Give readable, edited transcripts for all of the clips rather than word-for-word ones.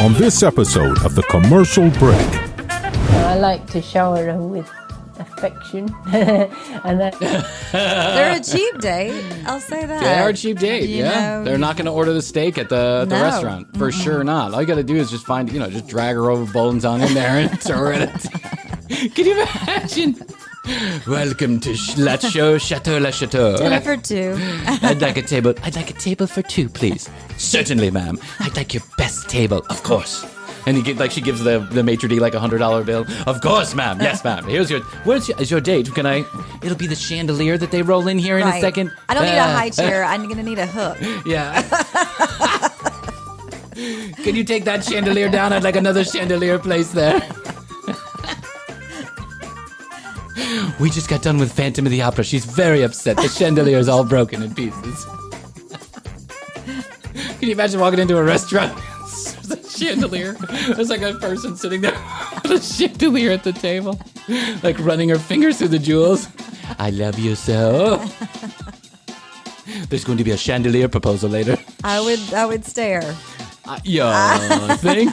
On this episode of The Commercial Break. I like to shower her with affection. And they're a cheap date. I'll say that. They are a cheap date, yeah. They're not going to order the steak at the restaurant. For sure not. All you got to do is just find, just drag her over bones on in there and throw her in it. Can you imagine? Welcome to Chateau La Chateau. Dinner for two. I'd like a table for two, please. Certainly, ma'am. I'd like your best table, of course. And she gives the maitre d' like $100 bill. Of course, ma'am. Yes, ma'am. Here's is your date? It'll be the chandelier that they roll in here in a second. I don't need a high chair. I'm going to need a hook. Yeah. Can you take that chandelier down? I'd like another chandelier placed there. We just got done with Phantom of the Opera. She's very upset. The chandelier is all broken in pieces. Can you imagine walking into a restaurant? There's a chandelier. There's like a person sitting there with a chandelier at the table, like running her fingers through the jewels. I love you so. There's going to be a chandelier proposal later. I would stare. You think?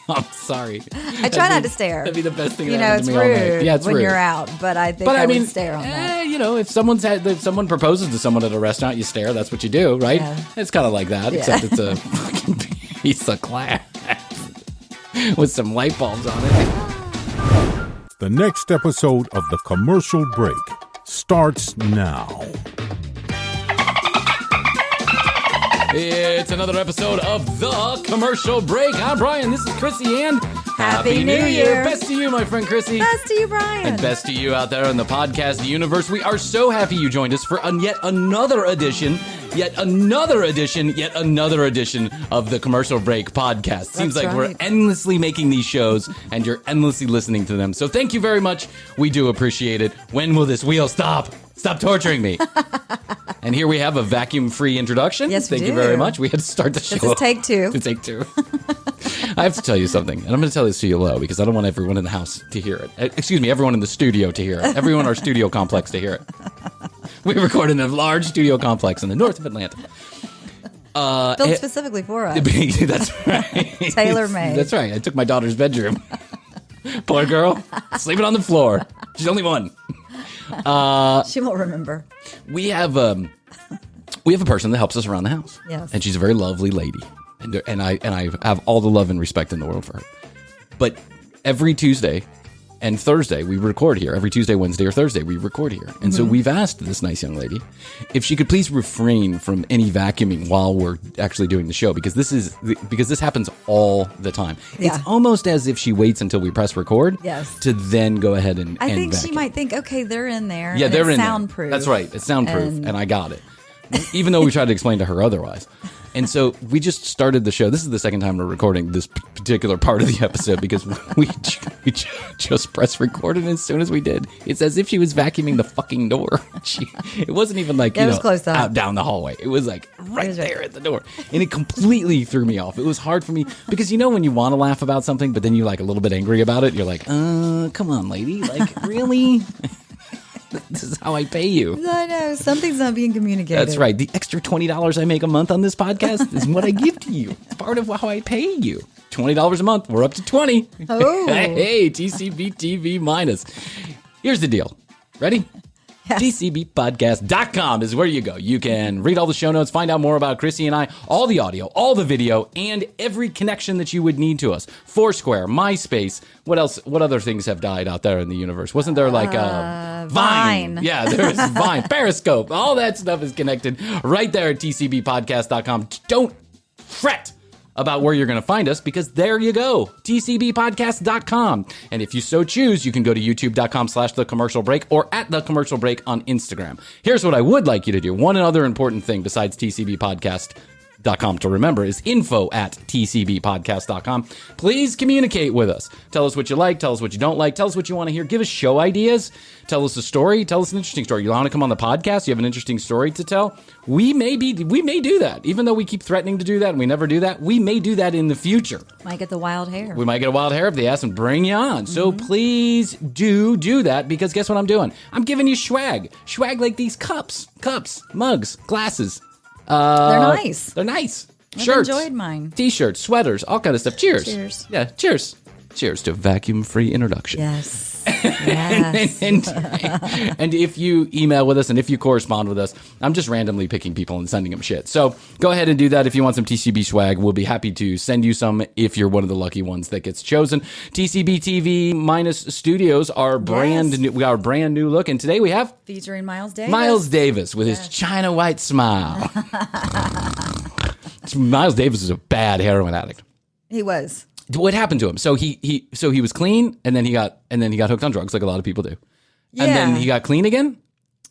I'm sorry. I try not to stare. That'd be the best thing. It's rude. Yeah, it's when rude. You're out, but I think I would stare on that. If someone proposes to someone at a restaurant, you stare. That's what you do, right? Yeah. It's kind of like that, except it's a fucking piece of glass with some light bulbs on it. The next episode of The Commercial Break starts now. It's another episode of The Commercial Break. I'm Bryan, this is Krissy, and Happy New Year. Best to you, my friend Krissy. Best to you, Bryan. And best to you out there in the podcast universe. We are so happy you joined us for yet another edition of the Commercial Break podcast. Seems like we're endlessly making these shows, and you're endlessly listening to them. So thank you very much. We do appreciate it. When will this wheel stop? Stop torturing me. And here we have a vacuum-free introduction. Yes, Thank you very much. We had to start the show. This is take two. Take two. I have to tell you something, and I'm going to tell this to you low because I don't want everyone in the house to hear it. Excuse me, everyone in the studio to hear it. Everyone in our studio complex to hear it. We record in a large studio complex in the north of Atlanta. Built specifically for us. That's right. Tailor-made. That's right. I took my daughter's bedroom. Poor girl, sleeping on the floor. She's only one. She won't remember. We have a person that helps us around the house. Yes. And she's a very lovely lady. And I have all the love and respect in the world for her. But every Tuesday and Thursday we record here. Every Tuesday, Wednesday, or Thursday we record here. And so we've asked this nice young lady if she could please refrain from any vacuuming while we're actually doing the show, because this happens all the time. Yeah. It's almost as if she waits until we press record to then go ahead and I think vacuum. she might think, okay, they're in there. Yeah, they're in soundproof. there. That's right. It's soundproof, and I got it. Even though we tried to explain to her otherwise. And so we just started the show. This is the second time we're recording this particular part of the episode because we just pressed record, and as soon as we did, it's as if she was vacuuming the fucking door. It wasn't even like, it was close up. out down the hallway. It was like right there at the door. And it completely threw me off. It was hard for me because when you want to laugh about something, but then you're like a little bit angry about it, you're like, come on, lady. Like, really? This is how I pay you. I know. Something's not being communicated. That's right. The extra $20 I make a month on this podcast is what I give to you. It's part of how I pay you. $20 a month. We're up to 20. Oh. Hey, TCB TV minus. Here's the deal. Ready? Yes. TCBpodcast.com is where you go. You can read all the show notes, find out more about Krissy and I, all the audio, all the video, and every connection that you would need to us. Foursquare, MySpace. What else? What other things have died out there in the universe? Wasn't there like Vine? Yeah, there's Vine, Periscope. All that stuff is connected right there at TCBpodcast.com. Don't fret about where you're going to find us, because there you go, tcbpodcast.com. And if you so choose, you can go to youtube.com/thecommercialbreak or at The Commercial Break on Instagram. Here's what I would like you to do. One other important thing besides tcbpodcast.com to remember is info@tcbpodcast.com. Please communicate with us. Tell us what you like. Tell us what you don't like. Tell us what you want to hear. Give us show ideas. Tell us a story. Tell us an interesting story. You want to come on the podcast? You have an interesting story to tell? We may do that. Even though we keep threatening to do that and we never do that, we may do that in the future. Might get the wild hair. We might get a wild hair if they ask and bring you on. So please do that, because guess what I'm doing? I'm giving you swag. Swag like these cups, mugs, glasses. They're nice. They're nice. shirts, enjoyed mine. T-shirts, sweaters, all kind of stuff. Cheers. Cheers. Yeah, cheers. Cheers to vacuum-free introduction. Yes. Yes. And if you email with us and if you correspond with us, I'm just randomly picking people and sending them shit. So go ahead and do that if you want some TCB swag. We'll be happy to send you some if you're one of the lucky ones that gets chosen. TCB TV minus Studios, our brand new, we got our brand new look, and today we have Featuring Miles Davis. Miles Davis with his China white smile. Miles Davis is a bad heroin addict. He was. What happened to him? So he was clean, and then he got hooked on drugs, like a lot of people do. Yeah. And then he got clean again.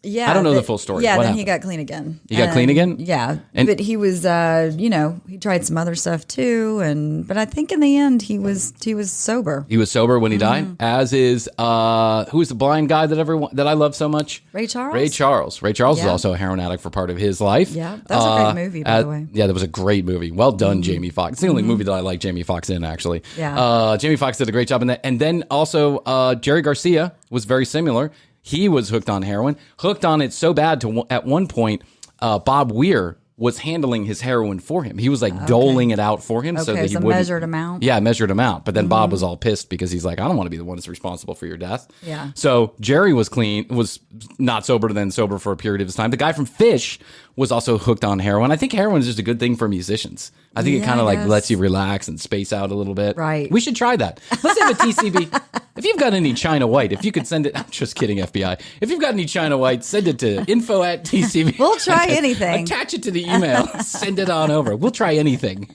Yeah, I don't know the full story. Yeah, What then happened? he got clean again. He got clean again? Yeah, And- but he was, he tried some other stuff too, but I think in the end he was sober. He was sober when he died. As is who's the blind guy that I love so much? Ray Charles. Ray Charles. Ray Charles is Yeah. also a heroin addict for part of his life. Yeah, that was a great movie, by the way. Yeah, that was a great movie. Well done, Jamie Foxx. It's the only movie that I like Jamie Foxx in, actually. Yeah. Jamie Foxx did a great job in that. And then also Jerry Garcia was very similar. He was hooked on heroin, hooked on it so bad to at one point, Bob Weir was handling his heroin for him. He was like doling it out for him so that he wouldn't. Measured amount. Yeah, measured amount. But then Bob was all pissed because he's like, I don't want to be the one that's responsible for your death. Yeah. So Jerry was clean, was not sober, then sober for a period of his time. The guy from Fish was also hooked on heroin. I think heroin is just a good thing for musicians. I think it kind of like lets you relax and space out a little bit. Right. We should try that. Let's have a TCB. If you've got any China White, if you could send it, I'm just kidding, FBI. If you've got any China White, send it to info@tcb. We'll try anything. Attach it to the email. Send it on over. We'll try anything.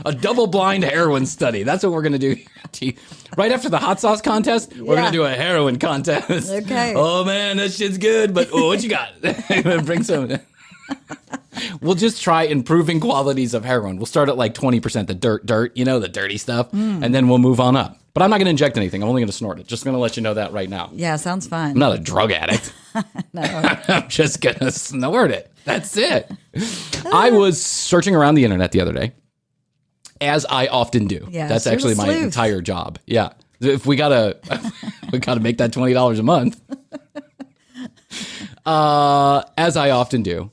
A double-blind heroin study. That's what we're going to do. Right after the hot sauce contest, we're going to do a heroin contest. Okay. Oh, man, that shit's good, but what you got? Bring some. We'll just try improving qualities of heroin. We'll start at like 20%, the dirt, the dirty stuff, and then we'll move on up. But I'm not going to inject anything. I'm only going to snort it. Just going to let you know that right now. Yeah, sounds fun. I'm not a drug addict. No. I'm just going to snort it. That's it. I was searching around the internet the other day, as I often do. Yeah, that's you're a actually my sleuth. entire job. Yeah. If we gotta make that $20 a month. As I often do.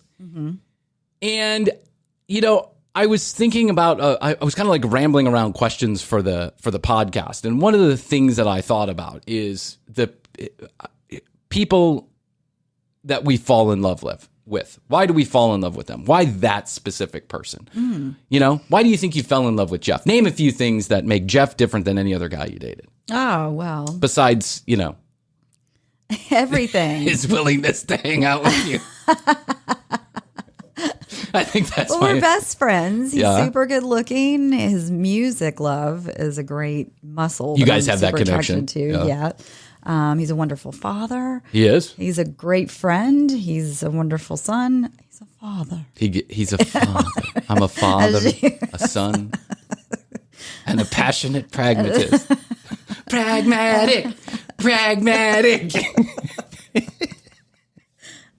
And, I was thinking about, I was kind of like rambling around questions for the podcast. And one of the things that I thought about is the people that we fall in love with. Why do we fall in love with them? Why that specific person? Why do you think you fell in love with Jeff? Name a few things that make Jeff different than any other guy you dated. Oh, well. Besides, Everything. his willingness to hang out with you. I think that's Well, why. we're best friends. He's Yeah. super good looking. His music love is a great muscle. You that guys I'm have that super connection. attracted to. Yeah. He's a wonderful father. He is. He's a great friend. He's a wonderful son. He's a father. He's a father. I'm a father, a son, and a passionate pragmatist. Pragmatic.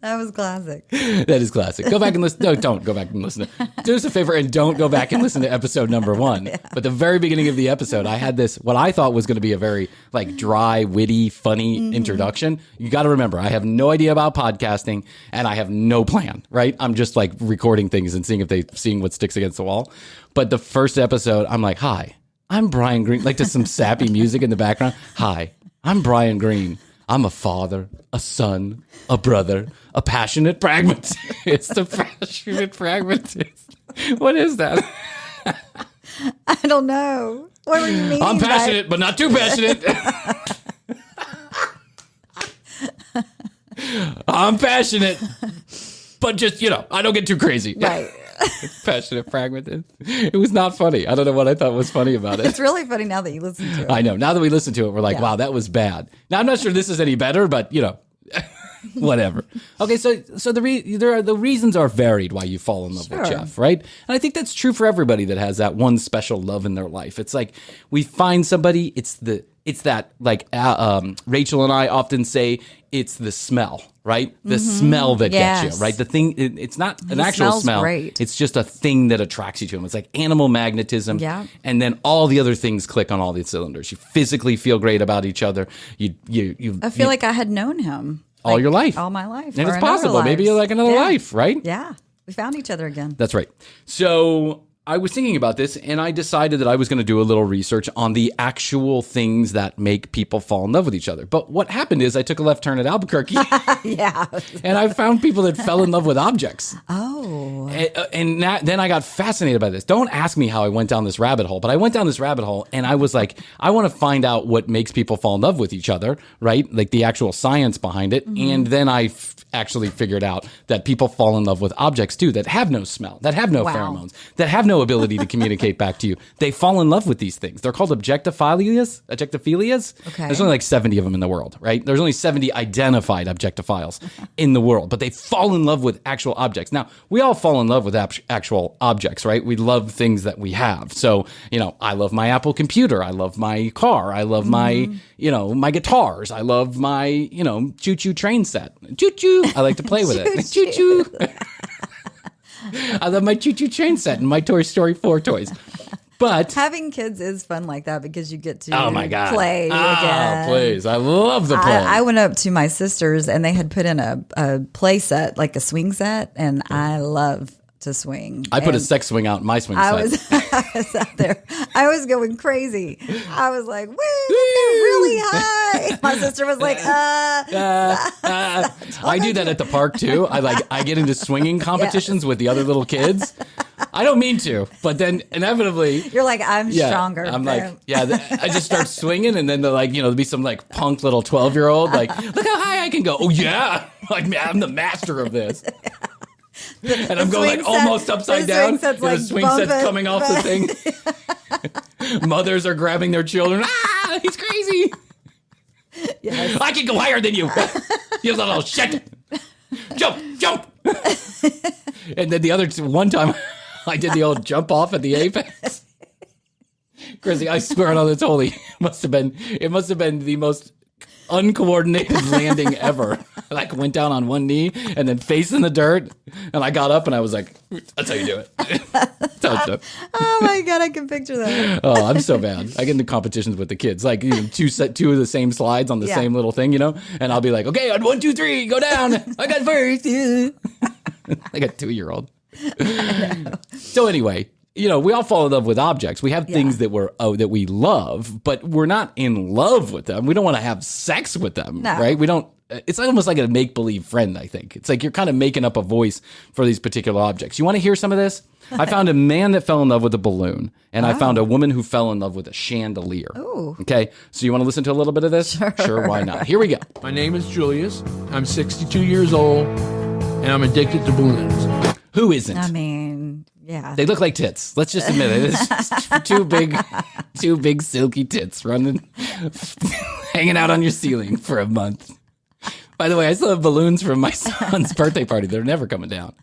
That was classic. That is classic. Go back and listen. No, don't go back and listen. Do us a favor and don't go back and listen to episode number 1. But the very beginning of the episode, I had this, what I thought was going to be a very like dry, witty, funny introduction. You got to remember, I have no idea about podcasting and I have no plan, right? I'm just like recording things and seeing what sticks against the wall. But the first episode, I'm like, hi, I'm Bryan Green. Like just some sappy music in the background. Hi, I'm Bryan Green. I'm a father, a son, a brother, a passionate pragmatist. It's the passionate pragmatist. What is that? I don't know. What were you meaning? I'm passionate, but not too passionate. I'm passionate, but just, I don't get too crazy. Right. Passionate pragmatist. It was not funny. I don't know what I thought was funny about it. It's really funny now that you listen to it. I know. Now that we listen to it, we're like, wow, that was bad. Now, I'm not sure this is any better, but, whatever. Okay, so the reasons are varied why you fall in love with Jeff, right? And I think that's true for everybody that has that one special love in their life. It's like we find somebody, it's that, like Rachel and I often say, it's the smell, right? The smell that gets you, right? The thing, it's not an actual smell. Great. It's just a thing that attracts you to him. It's like animal magnetism. Yeah. And then all the other things click on all the cylinders. You physically feel great about each other. I feel like I had known him. All your life. All my life. And or it's in other possible. Maybe lives. like another life, right? Yeah. We found each other again. That's right. So I was thinking about this, and I decided that I was going to do a little research on the actual things that make people fall in love with each other. But what happened is I took a left turn at Albuquerque. Yeah. And I found people that fell in love with objects. Oh. And then I got fascinated by this. Don't ask me how I went down this rabbit hole, but I went down this rabbit hole, and I was like, I want to find out what makes people fall in love with each other, right? Like the actual science behind it. Mm-hmm. And then I actually figured out that people fall in love with objects too, that have no smell, that have no pheromones, that have no ability to communicate back to you. They fall in love with these things. They're called objectophilias. Okay. There's only like 70 of them in the world, right? There's only 70 identified objectophiles in the world, but they fall in love with actual objects. Now, we all fall in love with actual objects, right? We love things that we have. So, I love my Apple computer. I love my car. I love my, my guitars. I love my, choo-choo train set. Choo-choo. I like to play with it. Choo-choo. I love my choo-choo train set and my Toy Story 4 toys. But having kids is fun like that because you get to play again. Oh, please. I love the play. I went up to my sister's and they had put in a play set, like a swing set, and I love to swing. I put a sex swing out in my swing set. I was out there. I was going crazy. I was like, woo, really high. My sister was like, I do that at the park too. I get into swinging competitions with the other little kids. I don't mean to, but then inevitably you're like, I'm stronger. I'm like, I just start swinging, and then they're like, there'll be some like punk little 12-year-old like, look how high I can go. Oh yeah, like I'm the master of this. And I'm going like almost upside down. The swing set's coming off the thing. Mothers are grabbing their children. Ah, he's crazy. Yes. I can go higher than you. You little shit. Jump. And then the other one time I did the old jump off at the apex. Krissy, I swear on it's holy. It must have been the most uncoordinated landing ever. I went down on one knee and then face in the dirt, and I got up and I was like, that's how you do it. Oh my God, I can picture that. Oh, I'm so bad. I get into competitions with the kids, like two of the same slides on the same little thing, and I'll be like, okay, on 1, 2, 3, go down. I got first. Like a 2-year-old. So anyway, we all fall in love with objects. We have things that we love, but we're not in love with them. We don't want to have sex with them, right? We don't. It's almost like a make-believe friend, I think. It's like you're kind of making up a voice for these particular objects. You want to hear some of this? I found a man that fell in love with a balloon, and I found a woman who fell in love with a chandelier. Ooh. Okay, so you want to listen to a little bit of this? Sure, why not? Here we go. My name is Julius. I'm 62 years old, and I'm addicted to balloons. Who isn't? I mean, yeah. They look like tits. Let's just admit it. It's just two big silky tits running, hanging out on your ceiling for a month. By the way, I still have balloons from my son's birthday party. They're never coming down.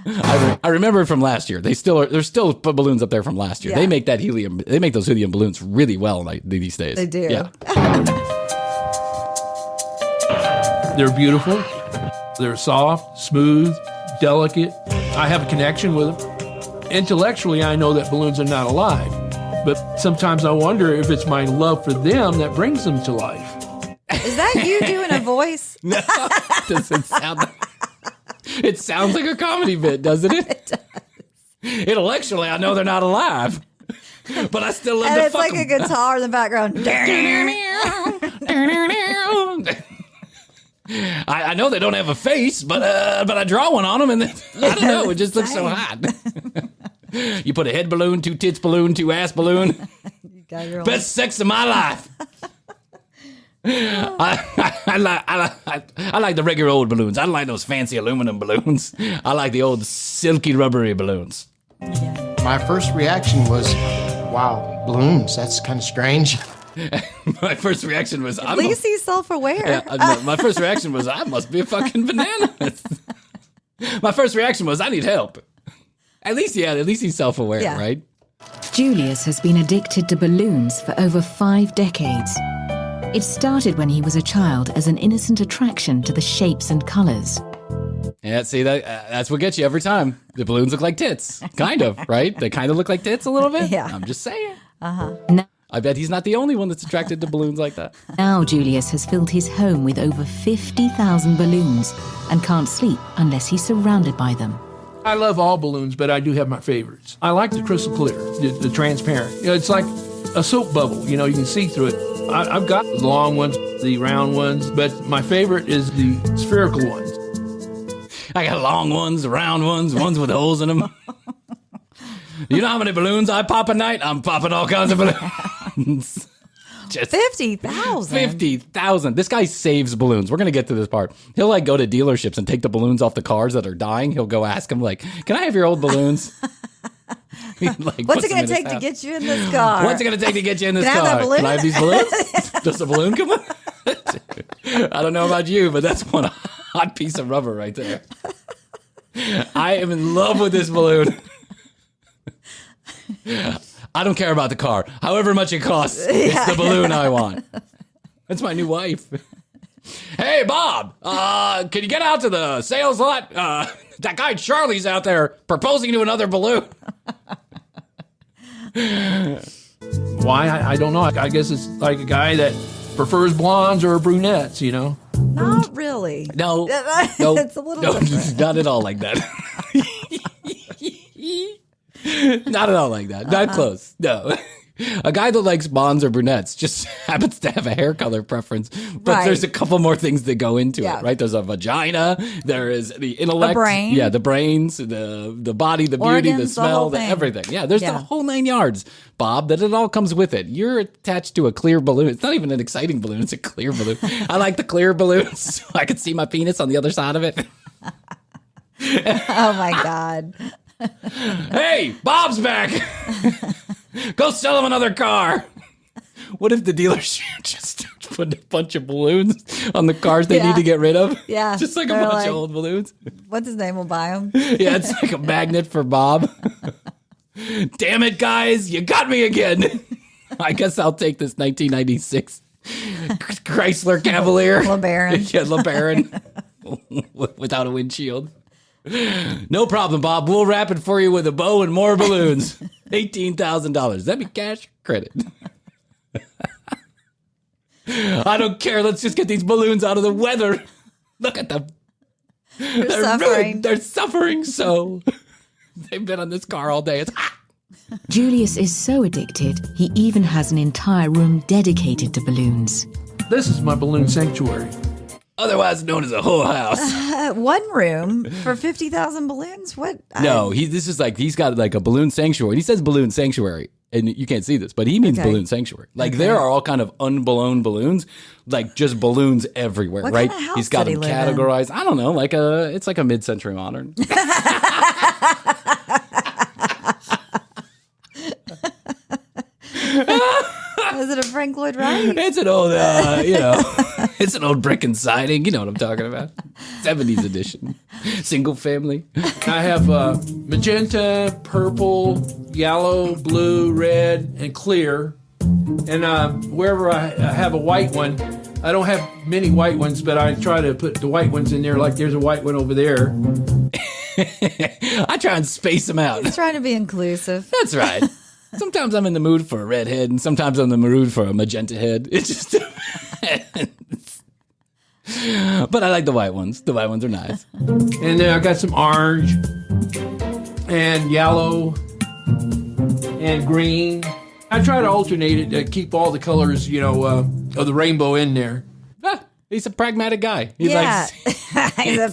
I remember it from last year. There's still balloons up there from last year. Yeah. They make those helium balloons really well these days. They do. Yeah. They're beautiful. They're soft, smooth, delicate. I have a connection with them. Intellectually, I know that balloons are not alive, but sometimes I wonder if it's my love for them that brings them to life. Is that you doing a voice? No, it doesn't sound like. It sounds like a comedy bit, doesn't it? It does. Intellectually, I know they're not alive, but I still love to fuck fuck them. And it's like a guitar in the background. I know they don't have a face, but I draw one on them, and then, I don't know, it just looks so hot. You put a head balloon, 2 tits balloon, 2 ass balloon. You got your Best sex of my life. I like the regular old balloons. I don't like those fancy aluminum balloons. I like the old silky rubbery balloons. My first reaction was, wow, balloons, that's kind of strange. My first reaction was, at least he's self-aware. My first reaction was, I must be a fucking banana. My first reaction was, I need help. At least he's self-aware, right? Julius has been addicted to balloons for over 5 decades. It started when he was a child as an innocent attraction to the shapes and colors. Yeah, see, that's what gets you every time. The balloons look like tits. Kind of, right? They kind of look like tits a little bit. Yeah. I'm just saying. Now, I bet he's not the only one that's attracted to balloons like that. Now Julius has filled his home with over 50,000 balloons and can't sleep unless he's surrounded by them. I love all balloons, but I do have my favorites. I like the crystal clear, the transparent. It's like a soap bubble. You can see through it. I've got the long ones, the round ones, but my favorite is the spherical ones. I got long ones, round ones with holes in them. You know how many balloons I pop a night? I'm popping all kinds of balloons. Just 50,000. 50,000. This guy saves balloons. We're going to get to this part. He'll like go to dealerships and take the balloons off the cars that are dying. He'll go ask them like, can I have your old balloons? What's it going to take to get you in this car? What's it going to take to get you in this Can car? I have that balloon? Can I have these balloons? Does the balloon come with? I don't know about you, but that's one hot piece of rubber right there. I am in love with this balloon. I don't care about the car. However much it costs, it's the balloon I want. That's my new wife. Hey, Bob, can you get out to the sales lot? That guy Charlie's out there proposing to another balloon. Why? I don't know. I guess it's like a guy that prefers blondes or brunettes, Not really. No. It's a little different. Not at all like that. Not at all like that. Not close. No. A guy that likes blondes or brunettes just happens to have a hair color preference. But there's a couple more things that go into it, right? There's a vagina. There is the intellect. The brain. Yeah, the brains, the body, the beauty, Organs, the smell, the whole thing. everything. Yeah, there's the whole 9 yards, Bob, that it all comes with it. You're attached to a clear balloon. It's not even an exciting balloon. It's a clear balloon. I like the clear balloons so I can see my penis on the other side of it. Oh, my God. Hey, Bob's back. Go sell him another car. What if the dealership just put a bunch of balloons on the cars they need to get rid of? Yeah. Just like a bunch of old balloons. What's his name? We'll buy him. Yeah, it's like a magnet for Bob. Damn it, guys. You got me again. I guess I'll take this 1996 Chrysler Cavalier. LeBaron. Yeah, LeBaron. Without a windshield. No problem, Bob. We'll wrap it for you with a bow and more balloons. $18,000. That'd be cash credit. I don't care. Let's just get these balloons out of the weather. Look at them. They're suffering. They're suffering so. They've been on this car all day. It's hot. Julius is so addicted, he even has an entire room dedicated to balloons. This is my balloon sanctuary. Otherwise known as a whole house. One room for 50,000 balloons? What? No, he's got like a balloon sanctuary. He says balloon sanctuary, and you can't see this, but he means balloon sanctuary. Like there are all kind of unblown balloons, like just balloons everywhere, What right? kind of house He's got did he them live in? categorized. I don't know, it's like a mid-century modern. Is it a Frank Lloyd Wright? It's an old, it's an old brick and siding. You know what I'm talking about? 70s edition, single family. I have magenta, purple, yellow, blue, red, and clear. And wherever I have a white one, I don't have many white ones, but I try to put the white ones in there. Like there's a white one over there. I try and space them out. He's trying to be inclusive. That's right. Sometimes I'm in the mood for a red head, and sometimes I'm in the mood for a magenta head. It just depends. But I like the white ones. The white ones are nice. And then I got some orange and yellow and green. I try to alternate it to keep all the colors, of the rainbow in there. He's a pragmatic guy. He's a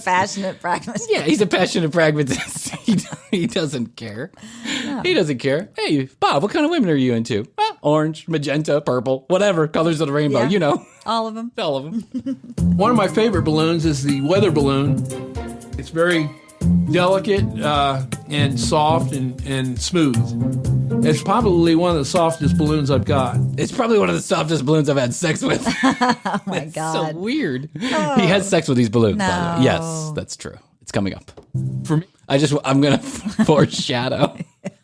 passionate pragmatist. Yeah, he's a passionate pragmatist. He doesn't care. No. He doesn't care. Hey, Bob, what kind of women are you into? Orange, magenta, purple, whatever colors of the rainbow. Yeah. All of them. All of them. One of my favorite balloons is the weather balloon. It's very delicate and soft and smooth. It's probably one of the softest balloons I've got. It's probably one of the softest balloons I've had sex with. Oh my God. So weird. Oh. He has sex with these balloons. No. By the way. Yes, that's true. It's coming up. For me, I'm going to foreshadow.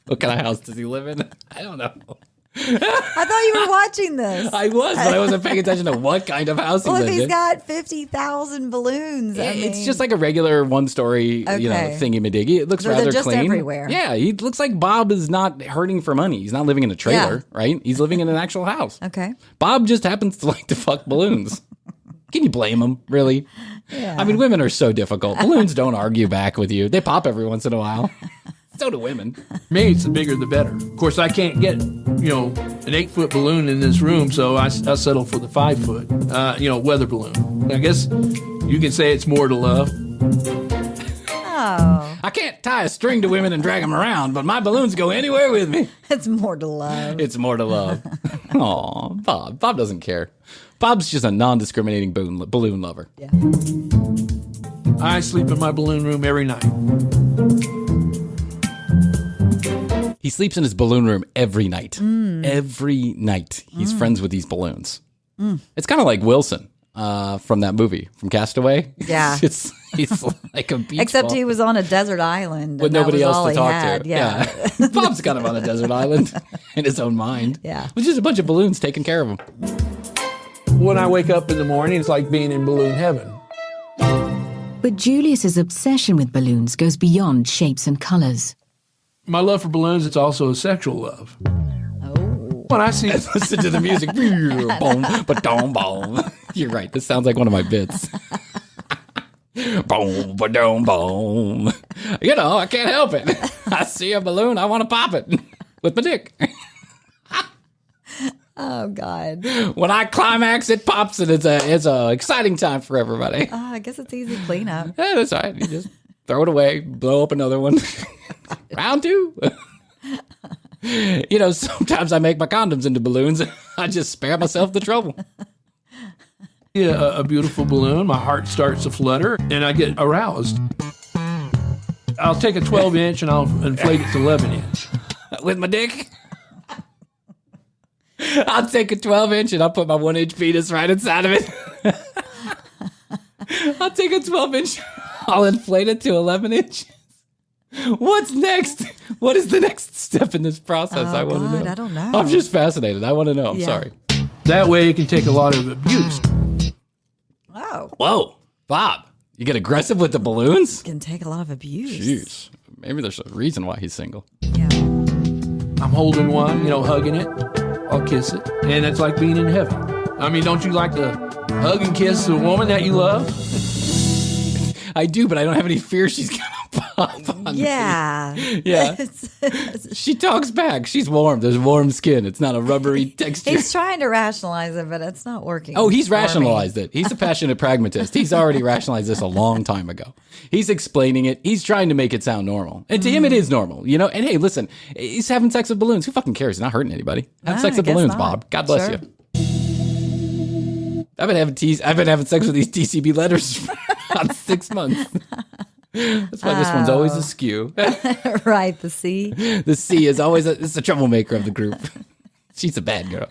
What kind of house does he live in? I don't know. I thought you were watching this. I was, but I wasn't paying attention to what kind of house Well, he's if in. he's got 50,000 balloons, It's just like a regular one-story, thingy-majiggy. It looks rather just clean. Everywhere. Yeah, he looks like Bob is not hurting for money. He's not living in a trailer, right? He's living in an actual house. Okay. Bob just happens to like to fuck balloons. Can you blame them, really? Yeah. I mean, women are so difficult. Balloons don't argue back with you. They pop every once in a while. So do women. Me, it's the bigger the better. Of course, I can't get, an 8-foot balloon in this room, so I settle for the 5-foot, weather balloon. I guess you can say it's more to love. Oh. I can't tie a string to women and drag them around, but my balloons go anywhere with me. It's more to love. It's more to love. Aw, Bob. Bob doesn't care. Bob's just a non-discriminating balloon lover. Yeah. I sleep in my balloon room every night. He sleeps in his balloon room every night. Every night. He's friends with these balloons. It's kind of like Wilson from that movie, from Castaway. Yeah. He's like a beach Except ball he was on a desert island. with and that nobody was else all to he talk had. to. Yeah. Bob's kind of on a desert island in his own mind. Yeah. With just a bunch of balloons taking care of him. When I wake up in the morning, it's like being in balloon heaven. But Julius's obsession with balloons goes beyond shapes and colors. My love for balloons, it's also a sexual love. Oh. When I see Listen to the music. Boom, ba-dum, boom. You're right. This sounds like one of my bits. Boom, ba-dum, boom. I can't help it. I see a balloon, I want to pop it with my dick. Oh, God. When I climax, it pops, and it's a exciting time for everybody. I guess it's easy cleanup. Yeah, that's all right. You just throw it away, blow up another one. Round 2. Sometimes I make my condoms into balloons. I just spare myself the trouble. a beautiful balloon, my heart starts to flutter, and I get aroused. I'll take a 12-inch and I'll inflate it to 11-inch. With my dick? I'll take a 12-inch and I'll put my 1-inch penis right inside of it. I'll take a 12-inch, I'll inflate it to 11 inches. What's next? What is the next step in this process? I want to know. I don't know. I'm just fascinated. I want to know. I'm sorry. That way it can take a lot of abuse. Oh. Whoa, Bob, you get aggressive with the balloons? Can take a lot of abuse. Jeez. Maybe there's a reason why he's single. Yeah. I'm holding one, hugging it. I'll kiss it. And it's like being in heaven. I mean, don't you like to hug and kiss a woman that you love? I do, but I don't have any fear she's going to pop on me. Yeah. Yeah. She talks back. She's warm. There's warm skin. It's not a rubbery texture. He's trying to rationalize it, but it's not working. Oh, he's for me. rationalized it. He's a passionate pragmatist. He's already rationalized this a long time ago. He's explaining it. He's trying to make it sound normal. And to him, it is normal, And hey, listen, he's having sex with balloons. Who fucking cares? He's not hurting anybody. Have sex with balloons, not. Bob. God bless Sure. you. I've been having sex with these TCB letters for about 6 months. That's why this one's always askew. Right, the C. The C is always it's the troublemaker of the group. She's a bad girl.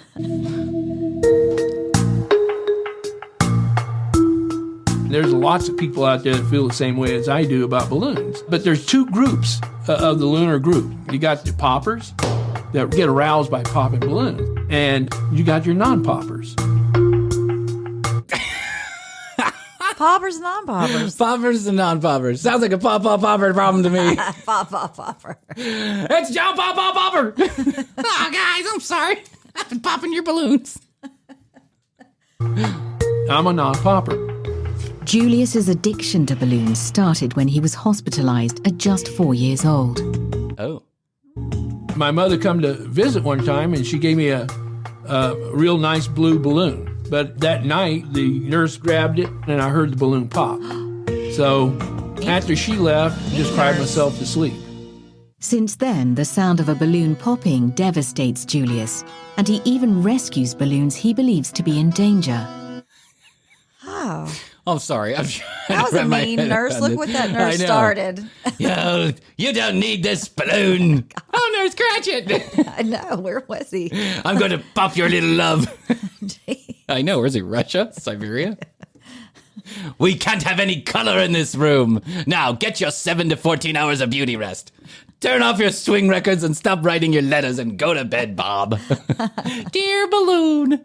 There's lots of people out there that feel the same way as I do about balloons. But there's 2 groups of the lunar group. You got the poppers that get aroused by popping balloons, and you got your non-poppers. Poppers and non-poppers. Poppers and non-poppers. Sounds like a pop-pop-popper problem to me. Pop-popper. It's John Pop-Pop-Popper. Oh, guys, I'm sorry. I've been popping your balloons. I'm a non-popper. Julius's addiction to balloons started when he was hospitalized at just 4 years old. Oh. My mother come to visit one time, and she gave me a real nice blue balloon. But that night, the nurse grabbed it, and I heard the balloon pop. So after she left, I just cried myself to sleep. Since then, the sound of a balloon popping devastates Julius, and he even rescues balloons he believes to be in danger. Oh. I'm sorry. That was a mean nurse. Look what that nurse started. Yo, you don't need this balloon. Oh, Nurse Cratchit. I know. Where was he? I'm going to pop your little love. I know. Where's he? Russia? Siberia? We can't have any color in this room. Now, get your 7 to 14 hours of beauty rest. Turn off your swing records and stop writing your letters and go to bed, Bob. Dear balloon.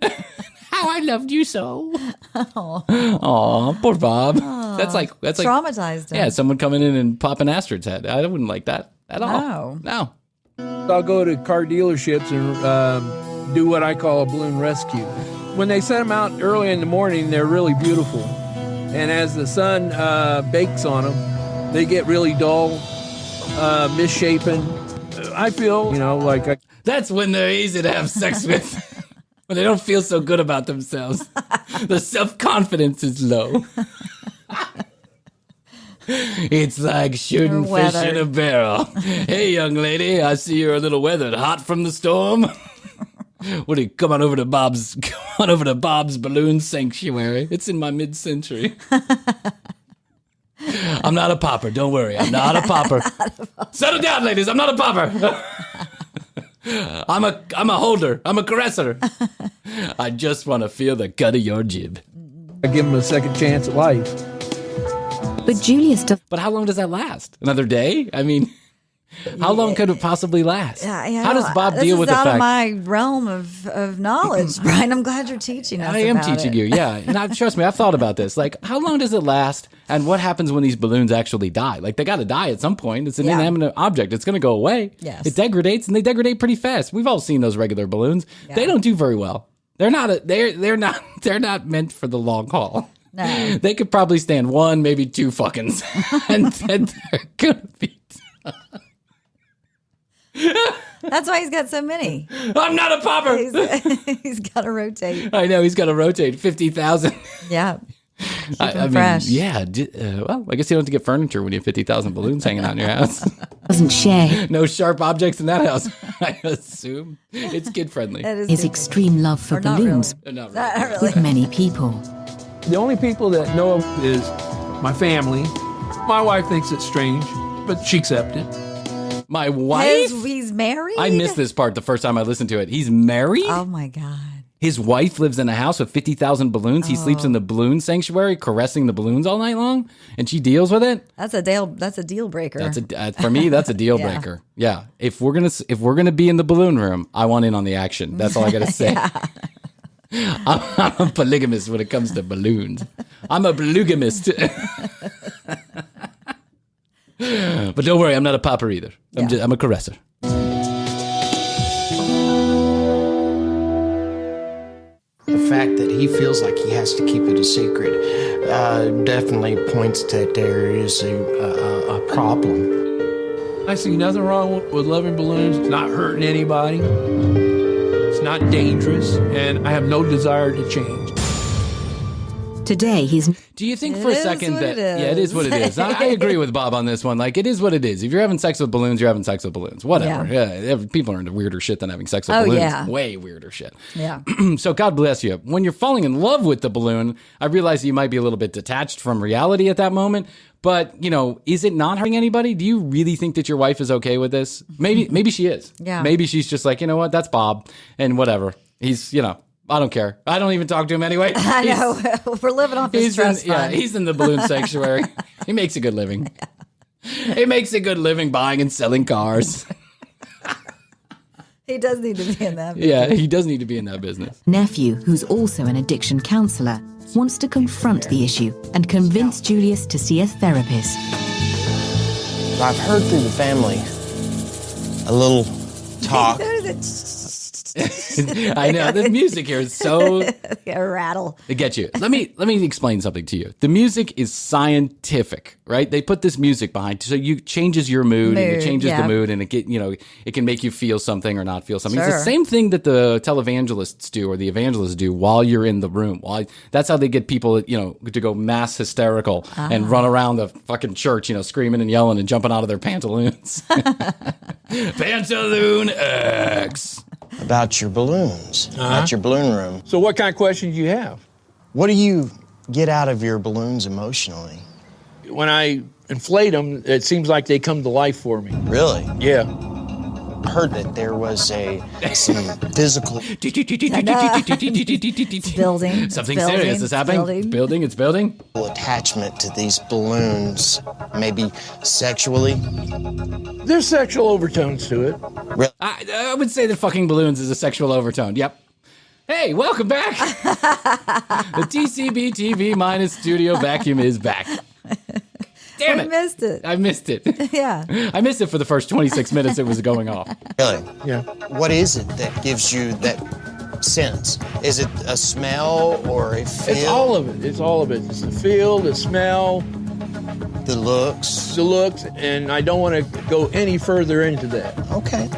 How I loved you so. Oh, poor Bob. That's like Traumatized him. Yeah, someone coming in and popping Astrid's head. I wouldn't like that at all. No. I'll go to car dealerships and do what I call a balloon rescue. When they set them out early in the morning, they're really beautiful. And as the sun bakes on them, they get really dull, misshapen. I feel, like That's when they're easy to have sex with. When they don't feel so good about themselves. The self-confidence is low. It's like shooting fish in a barrel. Hey, young lady, I see you're a little weathered. Hot from the storm? What do you come on over to Bob's balloon sanctuary? It's in my mid-century. I'm not a popper. Don't worry. I'm not a popper. Settle down, ladies. I'm not a popper. I'm a holder. I'm a caresser. I just want to feel the cut of your jib. I give them a second chance at life. But Julius does. But how long does that last? Another day? I mean, how long could it possibly last? How does Bob deal with the fact? This is out of my realm of knowledge, Brian. I'm glad you're teaching us. I am teaching you, yeah. And trust me, I've thought about this. Like, how long does it last? And what happens when these balloons actually die? Like, they got to die at some point. It's an inanimate object. It's going to go away. Yes. It degrades, and they degrade pretty fast. We've all seen those regular balloons. Yeah. They don't do very well. They're not meant for the long haul. No. They could probably stand 1, maybe 2 fuckings, and then they're gonna be done. That's why he's got so many. I'm not a popper. He's got to rotate. I know, he's got to rotate 50,000. Yeah. Keep I mean, fresh. yeah. Well, I guess you don't have to get furniture when you have 50,000 balloons hanging out in your house. Doesn't share No sharp objects in that house, I assume. It's kid friendly. his extreme love for balloons Not really. Not really. with many people. The only people that know him is my family. My wife thinks it's strange, but she accepts it. My wife? He's married? I missed this part the first time I listened to it. He's married? Oh, my God. His wife lives in a house with 50,000 balloons. He sleeps in the balloon sanctuary, caressing the balloons all night long, and she deals with it. That's a deal breaker. For me, that's a deal breaker. Yeah. If we're gonna be in the balloon room, I want in on the action. That's all I gotta say. I'm a polygamist when it comes to balloons. I'm a belugamist. But don't worry, I'm not a popper either. I'm a caresser. The fact that he feels like he has to keep it a secret definitely points that there is a problem. I see nothing wrong with loving balloons. It's not hurting anybody. It's not dangerous, and I have no desire to change. Today, he's Do you think for a second that it is what it is? I agree with Bob on this one. Like, it is what it is. If you're having sex with balloons, you're having sex with balloons. Whatever. Yeah. People are into weirder shit than having sex with balloons. Yeah. Way weirder shit. Yeah. So God bless you. When you're falling in love with the balloon, I realize you might be a little bit detached from reality at that moment. But, is it not hurting anybody? Do you really think that your wife is okay with this? Maybe she is. Yeah. Maybe she's just like, you know what? That's Bob. And whatever. He's, I don't care. I don't even talk to him anyway. I know. We're living off his trust fund. Yeah, he's in the balloon sanctuary. He makes a good living. He makes a good living buying and selling cars. He does need to be in that business. Yeah, he does need to be in that business. nephew, who's also an addiction counselor, wants to confront the issue and convince Julius to see a therapist. I've heard through the family a little talk. I know the music here is so A rattle. It gets you. Let me explain something to you. The music is scientific, right? They put this music behind so you changes your mood and it changes the mood and it can make you feel something or not feel something. It's the same thing that the televangelists do or the evangelists do while you're in the room. That's how they get people, to go mass hysterical and run around the fucking church, screaming and yelling and jumping out of their pantaloons. Pantaloon X. About your balloons, about your balloon room. So what kind of questions do you have? What do you get out of your balloons emotionally? When I inflate them, it seems like they come to life for me. Really? Yeah. I heard that there was some physical... It's building. Something serious is happening. It's building. attachment to these balloons, maybe sexually. There's sexual overtones to it. Really? I would say that fucking balloons is a sexual overtone. Yep. Hey, welcome back. The TCB TV minus studio vacuum is back. Damn it. We missed it. I missed it. Yeah. I missed it for the first 26 minutes it was going off. Really? Yeah. What is it that gives you that sense? Is it a smell or a feel? It's all of it. It's all of it. It's the feel, the smell, The looks. the looks, and I don't want to go any further into that. Okay.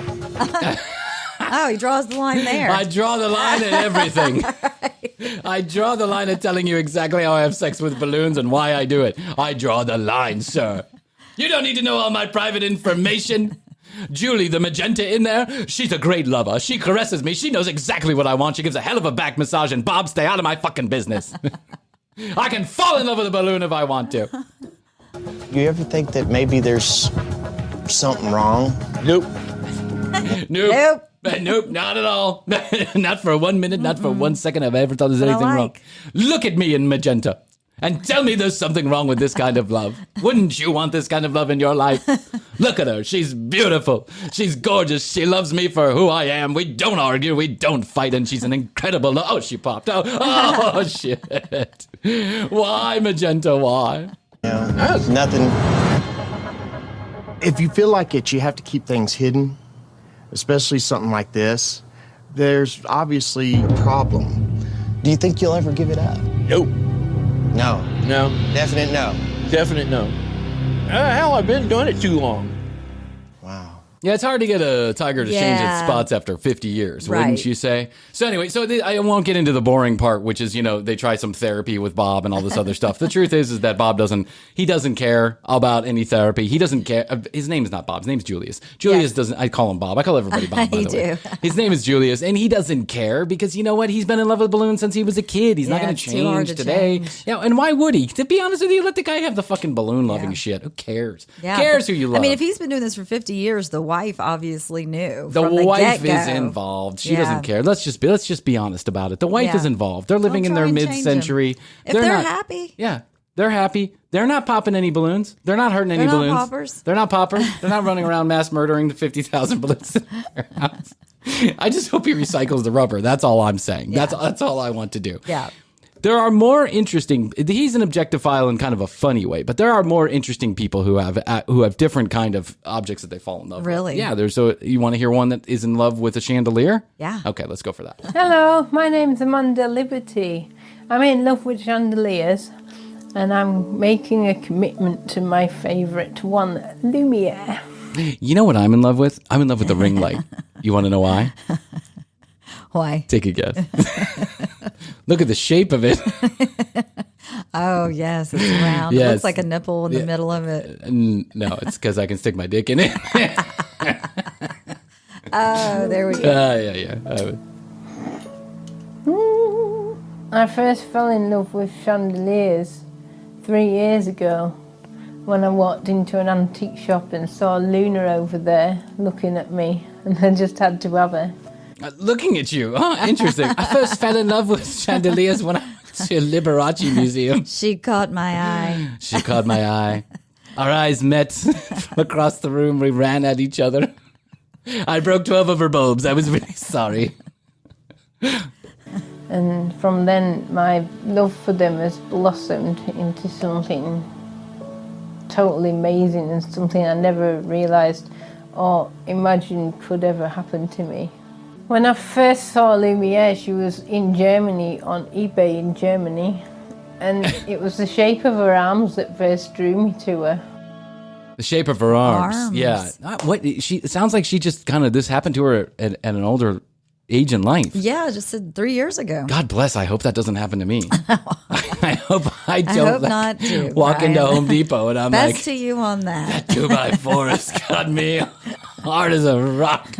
Oh, he draws the line there. I draw the line at everything. I draw the line at telling you exactly how I have sex with balloons and why I do it. I draw the line, sir. You don't need to know all my private information. Julie, the magenta in there, she's a great lover. She caresses me. She knows exactly what I want. She gives a hell of a back massage, and Bob, stay out of my fucking business. I can fall in love with a balloon if I want to. You ever think that maybe there's something wrong? Nope. Nope. Nope, not at all. Not for 1 minute, not for 1 second have I ever thought there's anything wrong. Look at me in magenta and tell me there's something wrong with this kind of love. Wouldn't you want this kind of love in your life? Look at her. She's beautiful. She's gorgeous. She loves me for who I am. We don't argue. We don't fight. And she's an incredible... Oh, she popped. Oh, shit. Why, magenta? Why? Yeah, nothing. If you feel like it, you have to keep things hidden. Especially something like this, there's obviously a problem. Do you think you'll ever give it up? Nope. No. No. Definite no. Definite no. Hell, I've been doing it too long. Wow. Yeah, it's hard to get a tiger to change its spots after 50 years, wouldn't you say? So anyway, I won't get into the boring part, which is, they try some therapy with Bob and all this other stuff. The truth is that Bob doesn't care about any therapy. He doesn't care. His name is not Bob. His name's Julius. Julius doesn't, I call him Bob. I call everybody Bob, by the way. His name is Julius, and he doesn't care because you know what? He's been in love with balloons since he was a kid. He's not going to change today. Yeah, and why would he? To be honest with you, let the guy have the fucking balloon-loving shit. Who cares? Who cares who you love? I mean, if he's been doing this for 50 years, the wife obviously knew. The from the wife get-go. is involved. She doesn't care. Let's just be honest about it. The wife is involved. They're living in their mid-century. If they're happy. Yeah. They're happy. They're not popping any balloons. They're not hurting any balloons. Poppers. They're not poppers. They're not running around mass murdering the 50,000 balloons in their house. I just hope he recycles the rubber. That's all I'm saying. Yeah. That's all I want to do. Yeah. There are more interesting. He's an objectophile in kind of a funny way, but there are more interesting people who have different kind of objects that they fall in love with. Really? Yeah. You want to hear one that is in love with a chandelier? Yeah. Okay, let's go for that. Hello, my name's Amanda Liberty. I'm in love with chandeliers, and I'm making a commitment to my favourite one, Lumiere. You know what I'm in love with? I'm in love with the ring light. You want to know why? Why? Take a guess. Look at the shape of it. Oh, yes, it's round. Yes. It looks like a nipple in the middle of it. No, it's because I can stick my dick in it. Oh, there we go. Yeah. I first fell in love with chandeliers 3 years ago when I walked into an antique shop and saw Luna over there looking at me, and I just had to have her. Looking at you. Oh, interesting. I first fell in love with chandeliers when I went to a Liberace museum. She caught my eye. She caught my eye. Our eyes met from across the room. We ran at each other. I broke 12 of her bulbs. I was really sorry. And from then, my love for them has blossomed into something totally amazing and something I never realised or imagined could ever happen to me. When I first saw Lumiere, she was in Germany, on eBay in Germany, and it was the shape of her arms that first drew me to her. The shape of her arms. Yeah. It sounds like she just this happened to her at an older age in life. Yeah, just said 3 years ago. God bless. I hope that doesn't happen to me. I hope I don't. I hope not to. Walk Brian. into Home Depot and I'm Best like, to you on that. 2x4 has got me hard as a rock.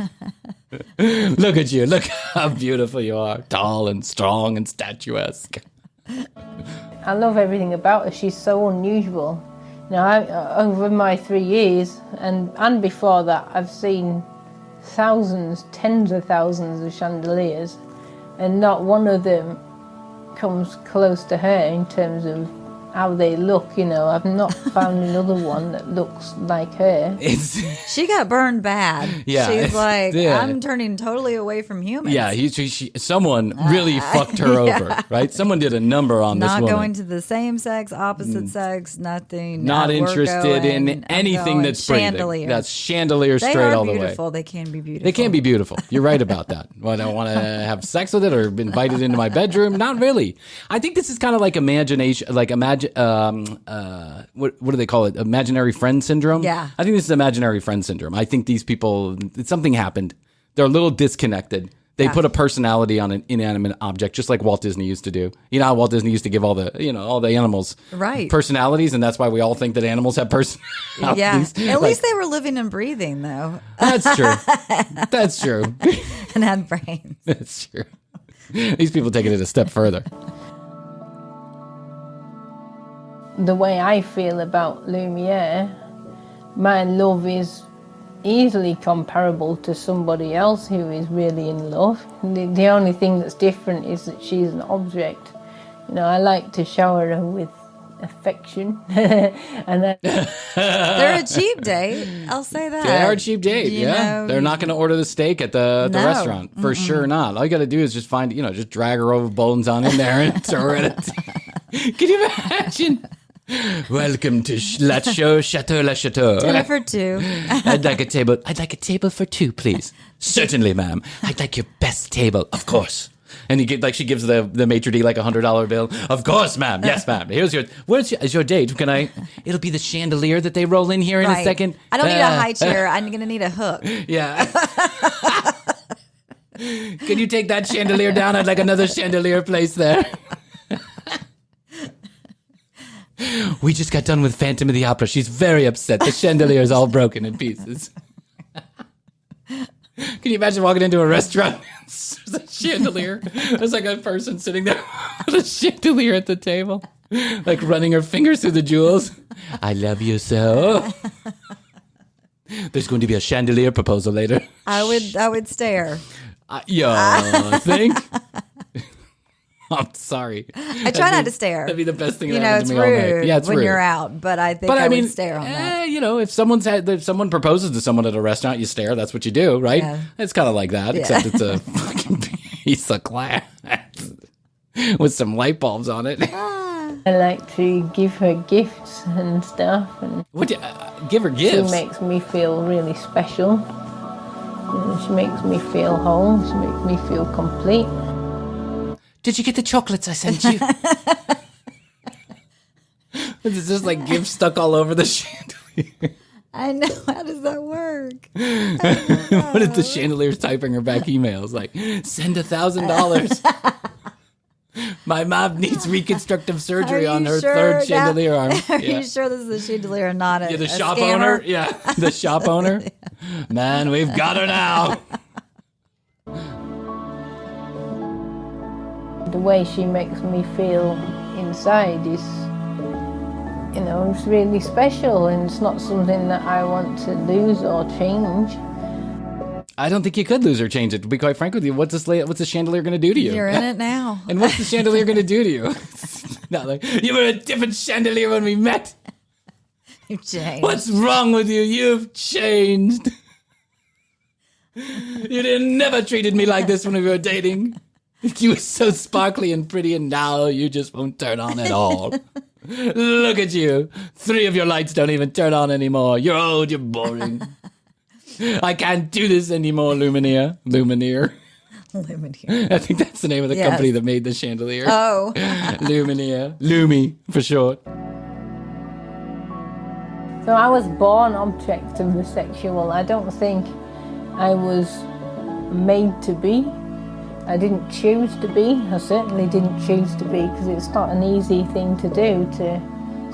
Look at you. Look how beautiful you are. Tall and strong and statuesque. I love everything about her. She's so unusual. Over my 3 years and before that, I've seen thousands, tens of thousands of chandeliers, and not one of them comes close to her in terms of how they look, you know. I've not found another one that looks like her. She got burned bad. Yeah. She's like, Yeah. I'm turning totally away from humans. Yeah, someone really fucked her over, right? Someone did a number on this Not woman. going to the same sex, opposite sex, nothing. Not We're interested in going, anything that's breathing. chandelier. That's chandelier They straight are all the way. beautiful. They can be beautiful. They can be beautiful. You're right about that. Well, I don't want to have sex with it or be invited into my bedroom. Not really. I think this is kind of like imagination, like what do they call it? Imaginary friend syndrome? Yeah. I think this is imaginary friend syndrome. I think these people, something happened. They're a little disconnected. They put a personality on an inanimate object, just like Walt Disney used to do. You know how Walt Disney used to give all the animals personalities, and that's why we all think that animals have personalities. Yeah. At least they were living and breathing, though. That's true. That's true. And had brains. That's true. These people taking it a step further. The way I feel about Lumiere, my love is easily comparable to somebody else who is really in love. The only thing that's different is that she's an object. You know, I like to shower her with affection. And then they're a cheap date. I'll say that. They are a cheap date, yeah. They're not going to order the steak at the restaurant. For sure not. All you got to do is just find, just drag her over bones on in there and throw her in it. Can you imagine? Welcome to Chateau La Chateau. Dinner for two. I'd like a table for two, please. Certainly, ma'am. I'd like your best table, of course. And she gives the maitre d' like a $100 bill. Of course, ma'am. Yes, ma'am. Here's your date? It'll be the chandelier that they roll in here in a second. I don't need a high chair. I'm going to need a hook. Yeah. Can you take that chandelier down? I'd like another chandelier placed there. We just got done with Phantom of the Opera. She's very upset. The chandelier is all broken in pieces. Can you imagine walking into a restaurant? There's a chandelier. There's like a person sitting there with a chandelier at the table, like running her fingers through the jewels. I love you so. There's going to be a chandelier proposal later. I would stare. You think? I'm sorry. I try not to stare. That'd be the best thing that it's happens to me all night. rude Yeah, it's when rude. you're out, but I think I would stare on that. If someone proposes to someone at a restaurant, you stare. That's what you do, right? Yeah. It's kind of like that, except it's a fucking piece of glass with some light bulbs on it. I like to give her gifts and stuff. And give her gifts? She makes me feel really special. She makes me feel whole. She makes me feel complete. Did you get the chocolates I sent you? It's just like gifts stuck all over the chandelier. I know. How does that work? What if the chandelier's typing her back emails like, send $1,000. My mom needs reconstructive surgery on her third chandelier arm. Are you sure this is a chandelier and not the a shop scammer? owner? Yeah, the shop owner. Man, we've got her now. The way she makes me feel inside is, it's really special, and it's not something that I want to lose or change. I don't think you could lose or change it. To be quite frank with you, what's the chandelier going to do to you? You're in it now. And what's the chandelier going to do to you? Not like, you were a different chandelier when we met. You've changed. What's wrong with you? You've changed. You never treated me like this when we were dating. You were so sparkly and pretty, and now you just won't turn on at all. Look at you. 3 of your lights don't even turn on anymore. You're old, you're boring. I can't do this anymore, Lumiere. I think that's the name of the company that made the chandelier. Oh. Lumiere. Lumi, for short. So I was born objectophisexual. I don't think I was made to be. I didn't choose to be. I certainly didn't choose to be, because it's not an easy thing to do, to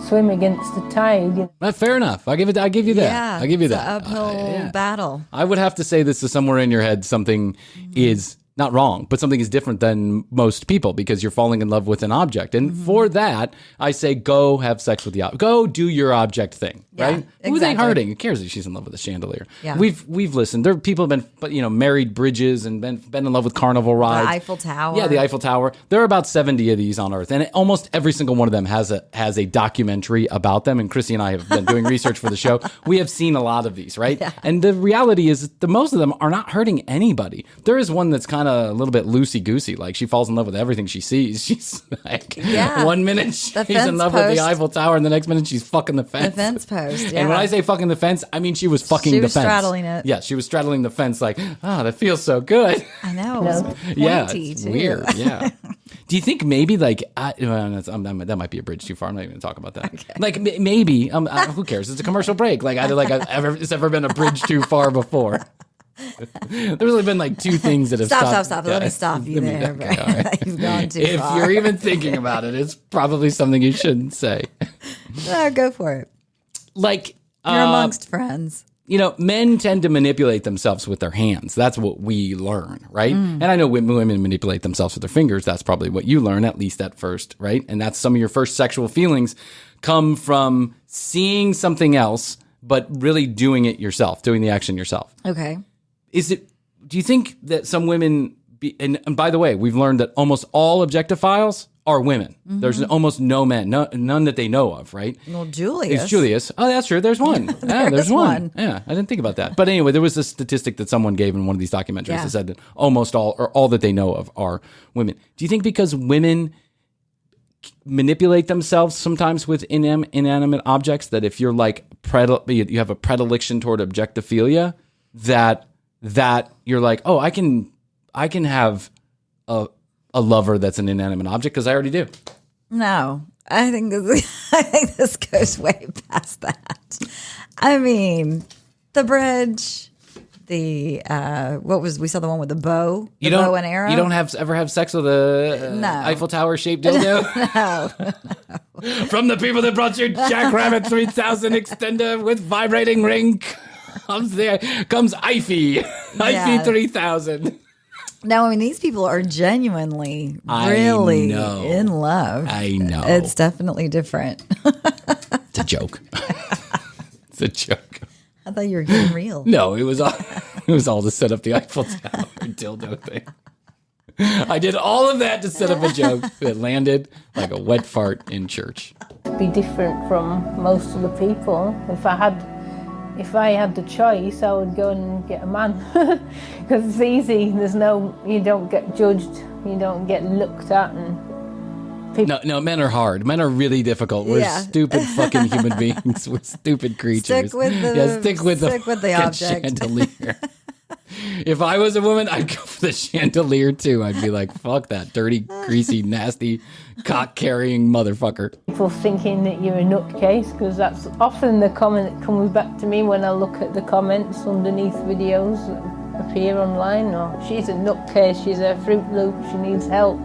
swim against the tide. Fair enough. I'll give you that. Yeah, I'll give you it's that. an uphill battle. I would have to say this is somewhere in your head. Something is not wrong, but something is different than most people because you're falling in love with an object. And for that, I say go have sex with the object. Go do your object thing, right? Who are they hurting? Who cares if she's in love with a chandelier? Yeah. We've listened. There are people have been, married bridges and been in love with carnival rides. The Eiffel Tower. Yeah, the Eiffel Tower. There are about 70 of these on Earth, and almost every single one of them has a documentary about them. And Krissy and I have been doing research for the show. We have seen a lot of these, right? Yeah. And the reality is that most of them are not hurting anybody. There is one that's kind of a little bit loosey-goosey. Like, she falls in love with everything she sees. She's like, 1 minute she's in love with the Eiffel Tower, and the next minute she's fucking the fence. The fence post, yeah. And when I say fucking the fence, I mean she was fucking the fence. She was straddling it. Yeah, she was straddling the fence like, that feels so good. I know. It was pointy, it's too. Weird, yeah. Do you think maybe, like, that might be a bridge too far. I'm not even going to talk about that. Okay. Like, maybe, who cares? It's a commercial break. Like, it's ever been a bridge too far before. There's only been like 2 things that have Stop. Let me stop you there. Okay, all right. You've gone too if far. You're even thinking about it, it's probably something you shouldn't say. No, go for it. Like, you're amongst friends. Men tend to manipulate themselves with their hands. That's what we learn, right? And I know women manipulate themselves with their fingers. That's probably what you learn, at least at first, right? And that's some of your first sexual feelings come from seeing something else, but really doing it yourself, doing the action yourself. Okay. Do you think that some women, and by the way, we've learned that almost all objectophiles are women. There's almost no men, none that they know of, right? Well, Julius. It's Julius. Oh, that's true. There's one. There's one. Yeah, I didn't think about that. But anyway, there was a statistic that someone gave in one of these documentaries that said that almost all, or all that they know of, are women. Do you think because women manipulate themselves sometimes with inanimate objects, that if you're like, you have a predilection toward objectophilia, that you're like, oh, I can have a lover that's an inanimate object because I already do. No, I think this goes way past that. I mean, the bridge, we saw the one with the bow, bow and arrow. You don't ever have sex with a Eiffel Tower shaped dildo? No. From the people that brought your Jackrabbit 3000 extender with vibrating ring comes Eiffel. Eiffel 3000. No, I mean, these people are genuinely, really in love. I know. It's definitely different. It's a joke. It's a joke. I thought you were getting real. No, it was all to set up the Eiffel Tower dildo thing. I did all of that to set up a joke that landed like a wet fart in church. Be different from most of the people. If I had the choice, I would go and get a man because it's easy. You don't get judged, you don't get looked at, and people. No, men are hard. Men are really difficult. We're stupid fucking human beings. We're stupid creatures. Stick with the object. Chandelier. If I was a woman, I'd go for the chandelier too. I'd be like, fuck that dirty, greasy, nasty, cock-carrying motherfucker. People thinking that you're a nutcase, because that's often the comment that comes back to me when I look at the comments underneath videos that appear online. Or, she's a nutcase, she's a Fruit Loop, she needs help.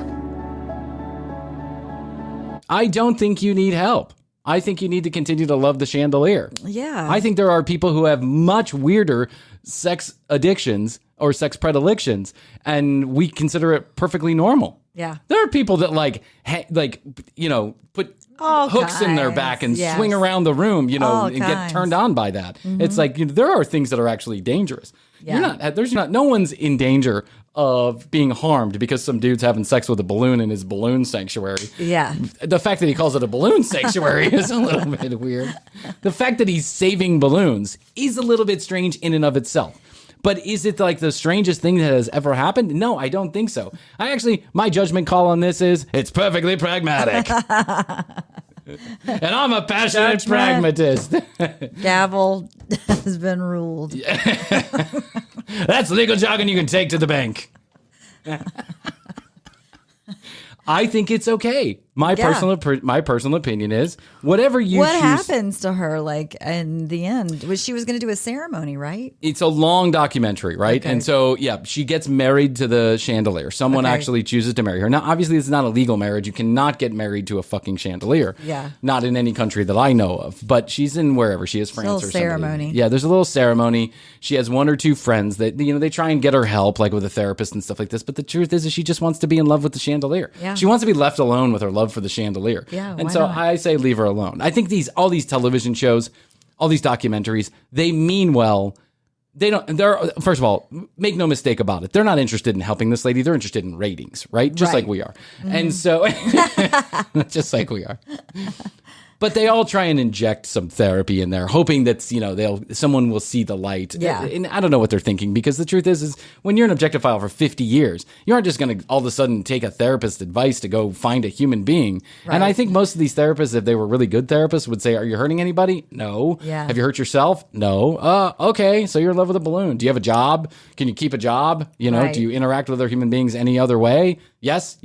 I don't think you need help. I think you need to continue to love the chandelier. Yeah. I think there are people who have much weirder sex addictions or sex predilections, and we consider it perfectly normal. Yeah. There are people that put hooks in their back and swing around the room, and get turned on by that. Mm-hmm. It's like, there are things that are actually dangerous. Yeah. No one's in danger of being harmed because some dude's having sex with a balloon in his balloon sanctuary. Yeah. The fact that he calls it a balloon sanctuary is a little bit weird. The fact that he's saving balloons is a little bit strange in and of itself. But is it like the strangest thing that has ever happened? No, I don't think so. My judgment call on this is it's perfectly pragmatic. And I'm a passionate pragmatist. Gavel has been ruled. That's legal jargon you can take to the bank. I think it's okay. My personal opinion is whatever you What choose. happens to her, like, in the end? She was going to do a ceremony, right? It's a long documentary, right? Okay. And so, yeah, she gets married to the chandelier. Someone actually chooses to marry her. Now, obviously, it's not a legal marriage. You cannot get married to a fucking chandelier. Yeah. Not in any country that I know of. But she's in wherever. She is France or something. ceremony. Yeah, there's a little ceremony. She has one or two friends that, they try and get her help, like with a therapist and stuff like this. But the truth is she just wants to be in love with the chandelier. Yeah. She wants to be left alone with her love for the chandelier. Yeah, and why so not? I say leave her alone. I think all these television shows, all these documentaries, they mean well. They don't. First of all, make no mistake about it. They're not interested in helping this lady. They're interested in ratings, right? Just like we are. And so, just like we are. But they all try and inject some therapy in there, hoping that someone will see the light. Yeah. And I don't know what they're thinking, because the truth is when you're an objectophile for 50 years, you aren't just going to all of a sudden take a therapist's advice to go find a human being. Right. And I think most of these therapists, if they were really good therapists, would say, "Are you hurting anybody? No. Yeah. Have you hurt yourself? No. Okay. So you're in love with a balloon. Do you have a job? Can you keep a job? Right. Do you interact with other human beings any other way? Yes.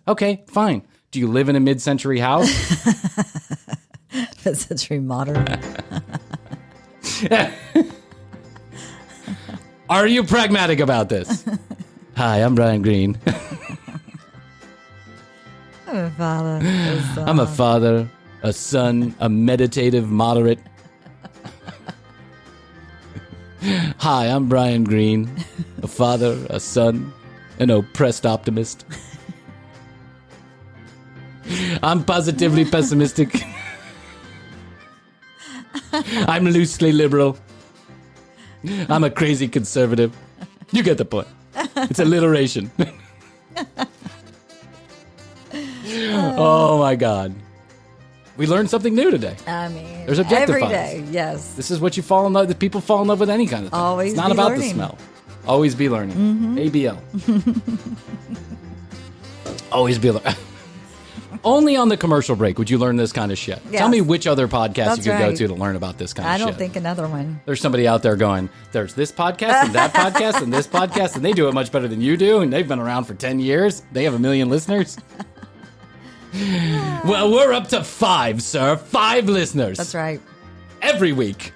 Okay, fine. Do you live in a mid-century house? Mid-century modern. Are you pragmatic about this? Hi, I'm Brian Green. I'm a father. I'm a father, a son, a meditative moderate. Hi, I'm Brian Green, a father, a son, an oppressed optimist. I'm positively pessimistic. I'm loosely liberal. I'm a crazy conservative. You get the point. It's alliteration. Oh my God. We learned something new today. I mean, There's every objectophiles. day, yes. This is what you fall in love with. People fall in love with any kind of thing. Always it's not be about learning. the smell. Always be learning. ABL. Always be learning. Only on the commercial break would you learn this kind of shit. Yes. Tell me which other podcast That's you could go right. to learn about this kind of I shit. don't think another one. There's somebody out there going, there's this podcast and that podcast and this podcast, and they do it much better than you do, and they've been around for 10 years. They have 1 million listeners. Well, we're up to 5, sir. 5 listeners. That's right. Every week.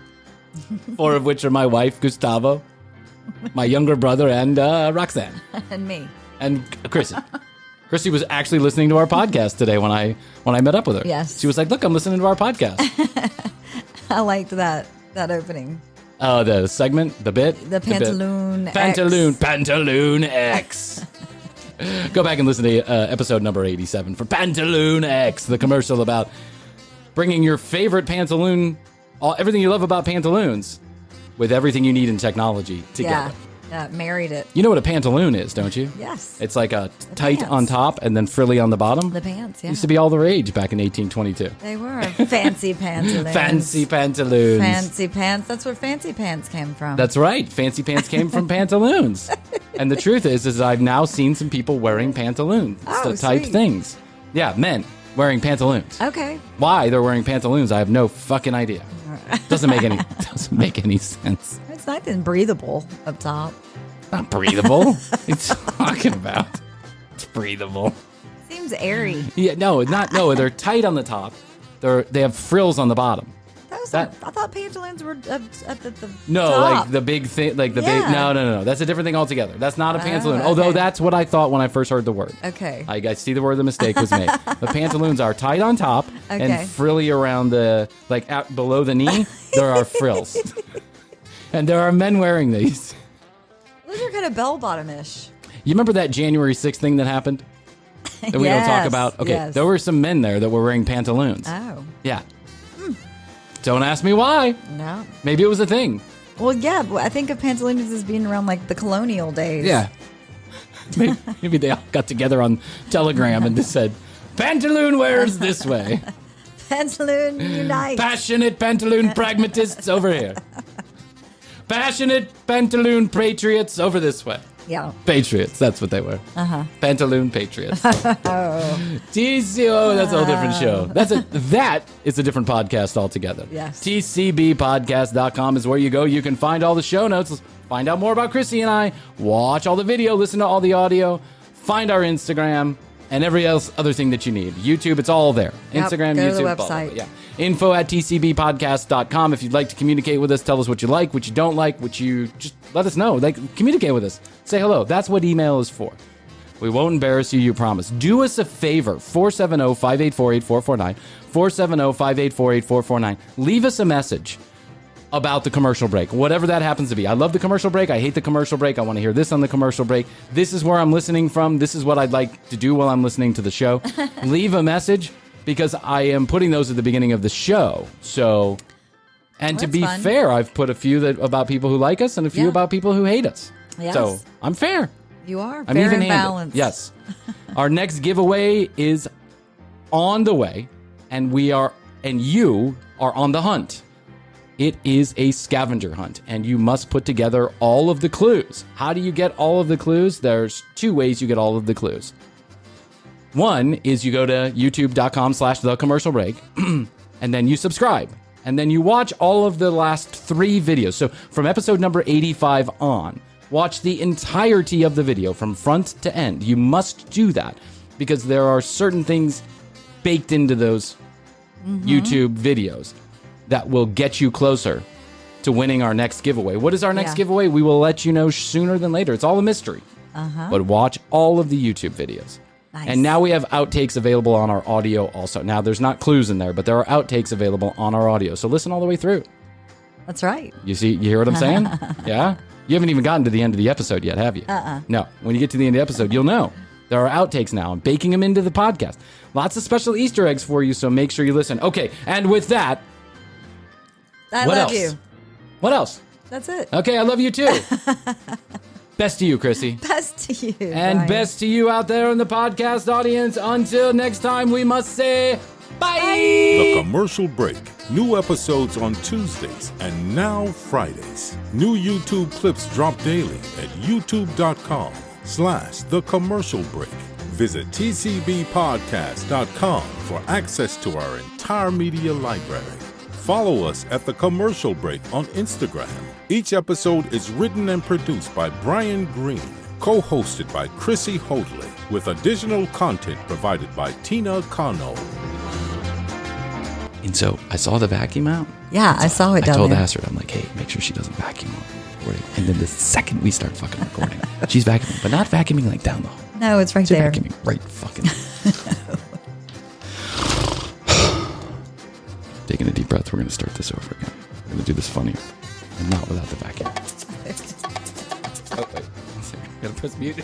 4 of which are my wife, Gustavo, my younger brother, and Roxanne. And me. And Krissy. Krissy was actually listening to our podcast today when I met up with her. Yes. She was like, look, I'm listening to our podcast. I liked that opening. Oh, the segment, the bit? The Pantaloon X. Pantaloon X. Go back and listen to episode number 87 for Pantaloon X, the commercial about bringing your favorite pantaloon, everything you love about pantaloons, with everything you need in technology together. Yeah, married it. You know what a pantaloon is, don't you? Yes. It's like a tight pants. on top and then frilly on the bottom. The pants, yeah. Used to be all the rage back in 1822. They were fancy pantaloons. Fancy pantaloons. Fancy pants. That's where fancy pants came from. That's right. Fancy pants came from pantaloons. And the truth is I've now seen some people wearing pantaloons type sweet. things. Yeah, men wearing pantaloons. Okay. Why they're wearing pantaloons, I have no fucking idea. Doesn't make any sense. It's nice and breathable up top. Not breathable. What are you talking about? It's breathable. Seems airy. Yeah, no, they're tight on the top. They have frills on the bottom. I thought pantaloons were up at the No, top. like the big thing, like the big. Yeah. No. That's a different thing altogether. That's not a pantaloon. okay. Although that's what I thought when I first heard the word. Okay. I see the word the mistake was made. The pantaloons are tight on top Okay. and frilly around out below the knee. There are frills, and there are men wearing these. Those are kind of bell-bottom-ish. You remember that January 6th thing that happened that we don't talk Yes, about? Okay, yes. there were some men there that were wearing pantaloons. Oh. Yeah. Don't ask me why. No. Maybe it was a thing. Well, yeah, but I think of pantaloons as being around like the colonial days. Yeah. Maybe they all got together on Telegram and just said, "Pantaloon wears this way." Pantaloon unite. Passionate pantaloon pragmatists over here. Passionate pantaloon patriots over this way. Yeah. Patriots, that's what they were. Pantaloon patriots. TCO, that's a whole different show. That is a different podcast altogether. Yes. TCBpodcast.com is where you go. You can find all the show notes, find out more about Krissy and I, watch all the video, listen to all the audio, find our Instagram, and every other thing that you need. YouTube, it's all there. Yep, Instagram, go YouTube, to the blah, blah, website. blah, yeah. info@tcbpodcast.com. If you'd like to communicate with us, tell us what you like, what you don't like, what you just let us know. Like, communicate with us. Say hello. That's what email is for. We won't embarrass you, you promise. Do us a favor. 470-584-8449. 470-584-8449. Leave us a message about the commercial break, whatever that happens to be. I love the commercial break. I hate the commercial break. I want to hear this on the commercial break. This is where I'm listening from. This is what I'd like to do while I'm listening to the show. Leave a message, because I am putting those at the beginning of the show. So, and to be fair, I've put a few about people who like us and a few about people who hate us. Yes. So I'm fair. You are I'm fair even and balanced. Yes. Our next giveaway is on the way, and you are on the hunt. It is a scavenger hunt, and you must put together all of the clues. How do you get all of the clues? There's 2 ways you get all of the clues. One is you go to youtube.com/thecommercialbreak, and then you subscribe. And then you watch all of the last 3 videos. So from episode number 85 on, watch the entirety of the video from front to end. You must do that, because there are certain things baked into those YouTube videos that will get you closer to winning our next giveaway. What is our next giveaway? We will let you know sooner than later. It's all a mystery. But watch all of the YouTube videos. Nice. And now we have outtakes available on our audio also. Now, there's not clues in there, but there are outtakes available on our audio. So listen all the way through. That's right. You hear what I'm saying? Yeah? You haven't even gotten to the end of the episode yet, have you? No. When you get to the end of the episode, you'll know. There are outtakes now. I'm baking them into the podcast. Lots of special Easter eggs for you, so make sure you listen. Okay, and with that, I what love else? you. What else? That's it. Okay, I love you too. Best to you, Krissy. Best to you. And Bryan. best to you out there in the podcast audience. Until next time, we must say bye. The Commercial Break. New episodes on Tuesdays and now Fridays. New YouTube clips drop daily at youtube.com/thecommercialbreak. Visit tcbpodcast.com for access to our entire media library. Follow us at The Commercial Break on Instagram. Each episode is written and produced by Brian Green, co-hosted by Krissy Hoadley, with additional content provided by Tina Cano. And so I saw the vacuum out. Yeah, I saw it down I told there. Astrid, I'm like, hey, make sure she doesn't vacuum while we're recording. And then the second we start fucking recording, she's vacuuming, but not vacuuming like down the hall. No, it's right She's there. vacuuming right fucking. Taking a deep breath. We're going to start this over again. We're going to do this funnier, and not without the vacuum. Oh, wait. Got to press mute.